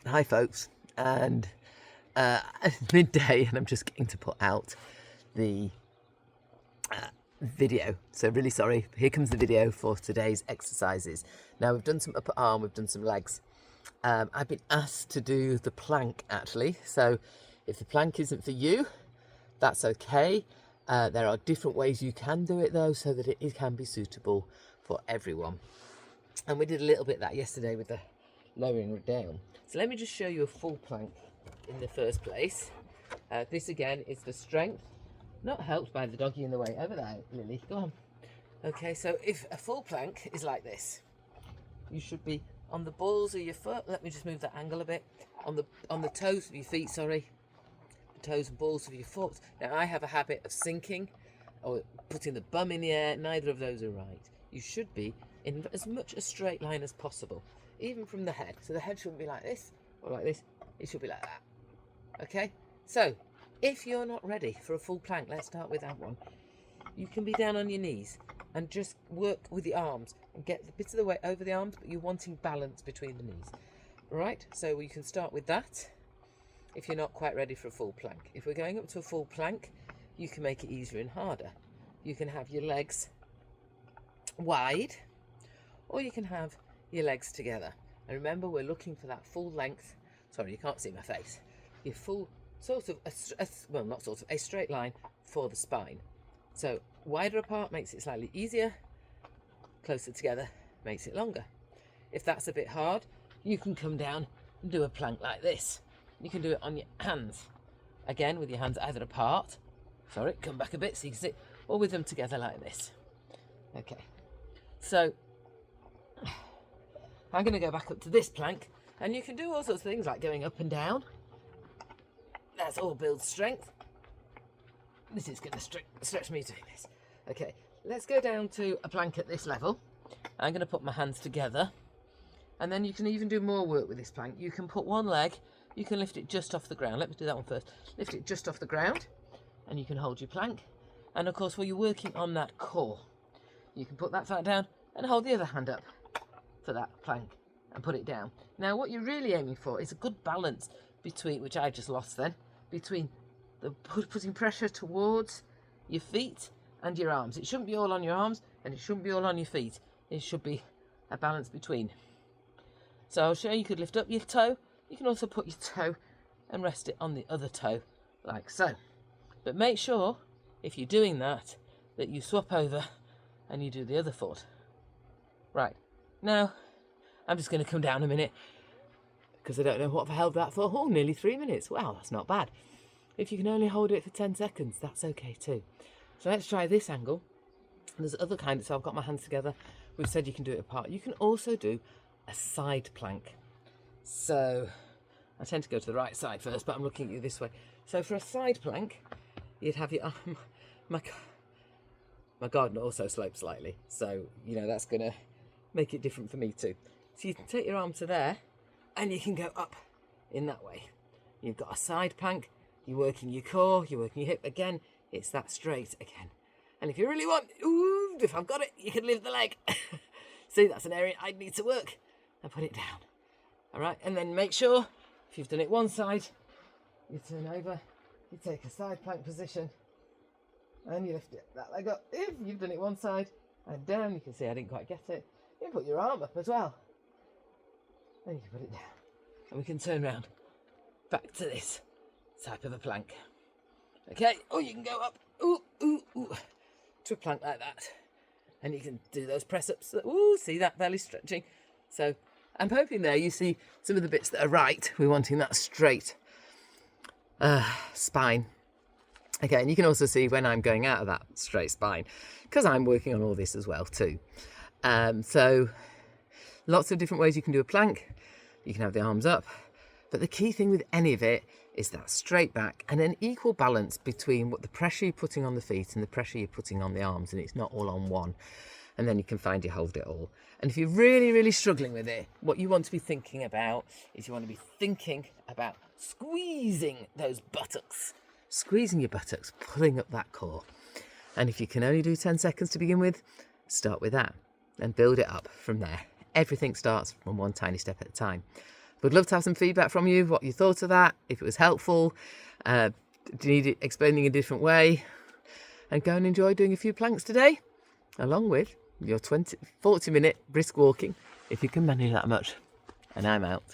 Hi folks, and it's midday and I'm just getting to put out the video, so really sorry. Here comes the video for today's exercises. Now we've done some upper arm, we've done some legs. I've been asked to do the plank actually, so if the plank isn't for you, that's okay. There are different ways you can do it though, so that it can be suitable for everyone. And we did a little bit of that yesterday with the lowering it down. So let me just show you a full plank in the first place. This again is the strength, not helped by the doggy in the way. Over there, Lily, go on. Okay, so if a full plank is like this, you should be on the balls of your foot. Let me just move that angle a bit. On the toes of your feet, sorry. The toes and balls of your foot. Now I have a habit of sinking or putting the bum in the air. Neither of those are right. You should be in as much a straight line as possible, even from the head. So the head shouldn't be like this or like this. It should be like that. Okay? So if you're not ready for a full plank, let's start with that one. You can be down on your knees and just work with the arms and get the bits of the weight over the arms, but you're wanting balance between the knees. Right? So you can start with that if you're not quite ready for a full plank. If we're going up to a full plank, you can make it easier and harder. You can have your legs wide, or you can have your legs together. And remember, we're looking for that full length. Sorry, you can't see my face. Your full sort of, well, not sort of, a straight line for the spine. So wider apart makes it slightly easier. Closer together makes it longer. If that's a bit hard, you can come down and do a plank like this. You can do it on your hands. Again, with your hands either apart. Sorry, come back a bit so you can see. Or with them together like this. Okay. So I'm going to go back up to this plank, and you can do all sorts of things like going up and down. That's all builds strength. This is going to stretch me doing this. Okay, let's go down to a plank at this level. I'm going to put my hands together, and then you can even do more work with this plank. You can put one leg, you can lift it just off the ground. Let me do that one first. Lift it just off the ground, and you can hold your plank. And of course, while you're working on that core, you can put that flat down and hold the other hand up for that plank and put it down. Now what you're really aiming for is a good balance between, which I just lost then, between the putting pressure towards your feet and your arms. It shouldn't be all on your arms and it shouldn't be all on your feet. It should be a balance between. So I'll show you could lift up your toe. You can also put your toe and rest it on the other toe like so. But make sure if you're doing that you swap over and you do the other foot. Right, now I'm just going to come down a minute because I don't know what I've held that for. Oh, nearly 3 minutes. Wow, that's not bad. If you can only hold it for 10 seconds, that's okay too. So let's try this angle. There's other kinds, so I've got my hands together. We've said you can do it apart. You can also do a side plank. So I tend to go to the right side first, but I'm looking at you this way. So for a side plank, you'd have your arm. My garden also slopes slightly, so you know that's going to make it different for me too. So you can take your arm to there, and you can go up in that way. You've got a side plank, you're working your core, you're working your hip. Again, it's that straight again. And if you really want, ooh, if I've got it, you can lift the leg. See, that's an area I'd need to work. And put it down. All right, and then make sure, if you've done it one side, you turn over, you take a side plank position, and you lift that leg up. If you've done it one side, and down, you can see I didn't quite get it. You can put your arm up as well. And you can put it down. And we can turn around back to this type of a plank. Okay, or you can go up, to a plank like that. And you can do those press-ups. Ooh, see that belly stretching. So I'm hoping there you see some of the bits that are right. We're wanting that straight spine. Okay, and you can also see when I'm going out of that straight spine, because I'm working on all this as well too. So lots of different ways you can do a plank. You can have the arms up, but the key thing with any of it is that straight back and an equal balance between what the pressure you're putting on the feet and the pressure you're putting on the arms, and it's not all on one. And then you can find you hold it all. And if you're really, really struggling with it, what you want to be thinking about is you want to be thinking about squeezing those buttocks. Squeezing your buttocks, pulling up that core. And if you can only do 10 seconds to begin with, start with that and build it up from there. Everything starts from one tiny step at a time. Would love to have some feedback from you, what you thought of that, if it was helpful, do you need it explaining a different way? And go and enjoy doing a few planks today, along with your 40-minute brisk walking, if you can manage that much. And I'm out.